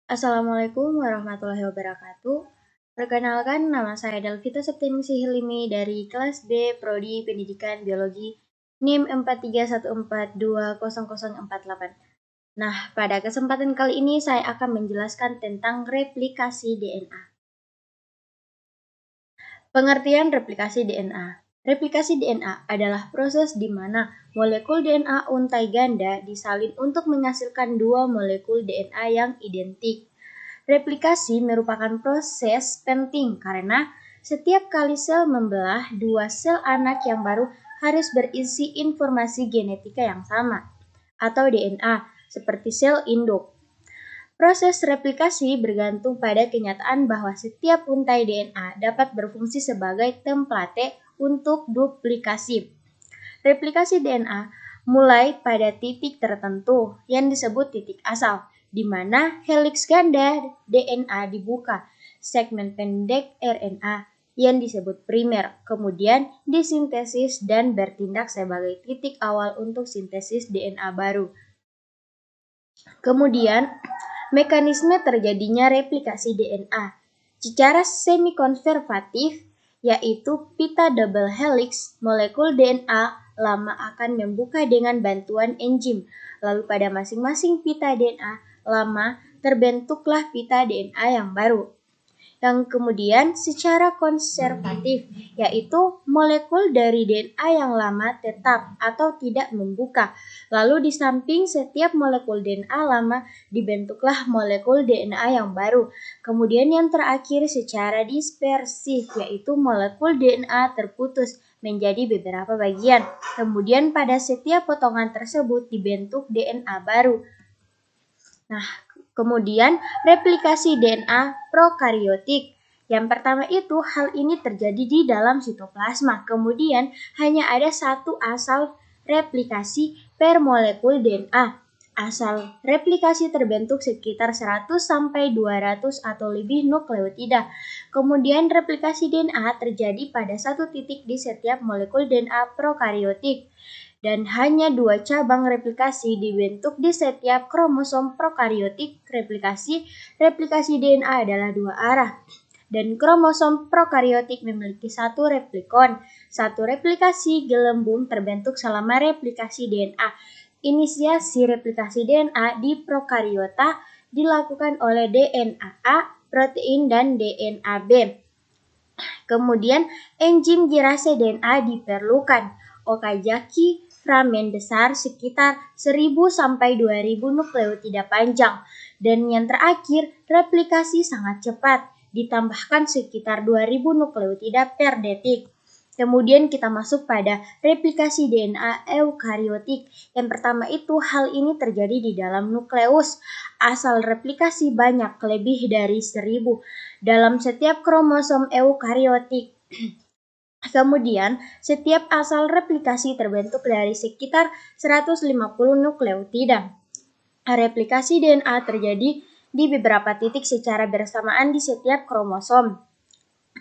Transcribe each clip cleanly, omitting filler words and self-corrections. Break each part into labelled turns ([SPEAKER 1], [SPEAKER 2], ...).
[SPEAKER 1] Assalamualaikum warahmatullahi wabarakatuh. Perkenalkan, nama saya Delvita Septiningsih Hilimi dari kelas B Prodi Pendidikan Biologi NIM 4314200048. Nah, pada kesempatan kali ini saya akan menjelaskan tentang replikasi DNA. Pengertian replikasi DNA. Replikasi DNA adalah proses di mana molekul DNA untai ganda disalin untuk menghasilkan dua molekul DNA yang identik. Replikasi merupakan proses penting karena setiap kali sel membelah, dua sel anak yang baru harus berisi informasi genetika yang sama, atau DNA, seperti sel induk. Proses replikasi bergantung pada kenyataan bahwa setiap untai DNA dapat berfungsi sebagai template untuk duplikasi. Replikasi DNA mulai pada titik tertentu yang disebut titik asal, di mana heliks ganda DNA dibuka, segmen pendek RNA yang disebut primer, kemudian disintesis dan bertindak sebagai titik awal untuk sintesis DNA baru. Kemudian, mekanisme terjadinya replikasi DNA secara semi-konservatif, yaitu pita double helix, molekul DNA lama akan membuka dengan bantuan enzim. Lalu pada masing-masing pita DNA lama terbentuklah pita DNA yang baru. Yang kemudian secara konservatif, yaitu molekul dari DNA yang lama tetap atau tidak membuka. Lalu di samping setiap molekul DNA lama dibentuklah molekul DNA yang baru. Kemudian yang terakhir secara dispersif, yaitu molekul DNA terputus menjadi beberapa bagian. Kemudian pada setiap potongan tersebut dibentuk DNA baru. Nah, kemudian replikasi DNA prokariotik. Yang pertama itu hal ini terjadi di dalam sitoplasma. Kemudian hanya ada satu asal replikasi per molekul DNA. Asal replikasi terbentuk sekitar 100 sampai 200 atau lebih nukleotida. Kemudian replikasi DNA terjadi pada satu titik di setiap molekul DNA prokariotik. Dan hanya dua cabang replikasi dibentuk di setiap kromosom prokariotik. Replikasi DNA adalah dua arah. Dan kromosom prokariotik memiliki satu replikon. Satu replikasi gelembung terbentuk selama replikasi DNA. Inisiasi replikasi DNA di prokariota dilakukan oleh DNA A, protein, dan DNA B. Kemudian enzim girase DNA diperlukan. Okazaki fragmen besar sekitar 1000 sampai 2000 nukleotida panjang. Dan yang terakhir, replikasi sangat cepat, ditambahkan sekitar 2000 nukleotida per detik. Kemudian kita masuk pada replikasi DNA eukariotik. Yang pertama itu hal ini terjadi di dalam nukleus. Asal replikasi banyak, lebih dari 1000 dalam setiap kromosom eukariotik. Kemudian, setiap asal replikasi terbentuk dari sekitar 150 nukleotida. Replikasi DNA terjadi di beberapa titik secara bersamaan di setiap kromosom.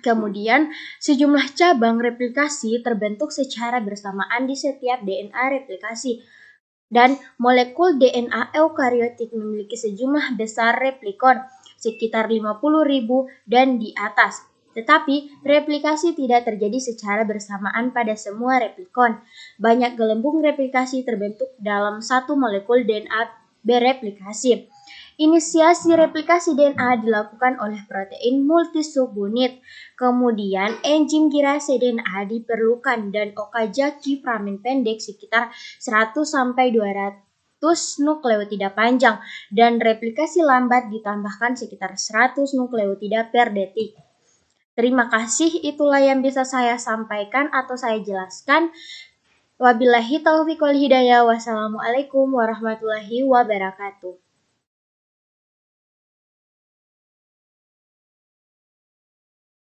[SPEAKER 1] Kemudian, sejumlah cabang replikasi terbentuk secara bersamaan di setiap DNA replikasi. Dan molekul DNA eukariotik memiliki sejumlah besar replikon, sekitar 50.000 dan di atas. Tetapi, replikasi tidak terjadi secara bersamaan pada semua replikon. Banyak gelembung replikasi terbentuk dalam satu molekul DNA bereplikasi. Inisiasi replikasi DNA dilakukan oleh protein multisubunit. Kemudian enzim girase DNA diperlukan dan Okazaki fragmen pendek sekitar 100 sampai 200 nukleotida panjang dan replikasi lambat ditambahkan sekitar 100 nukleotida per detik. Terima kasih, itulah yang bisa saya sampaikan atau saya jelaskan. Wabillahi taufiq wal hidayah. Wassalamualaikum warahmatullahi wabarakatuh.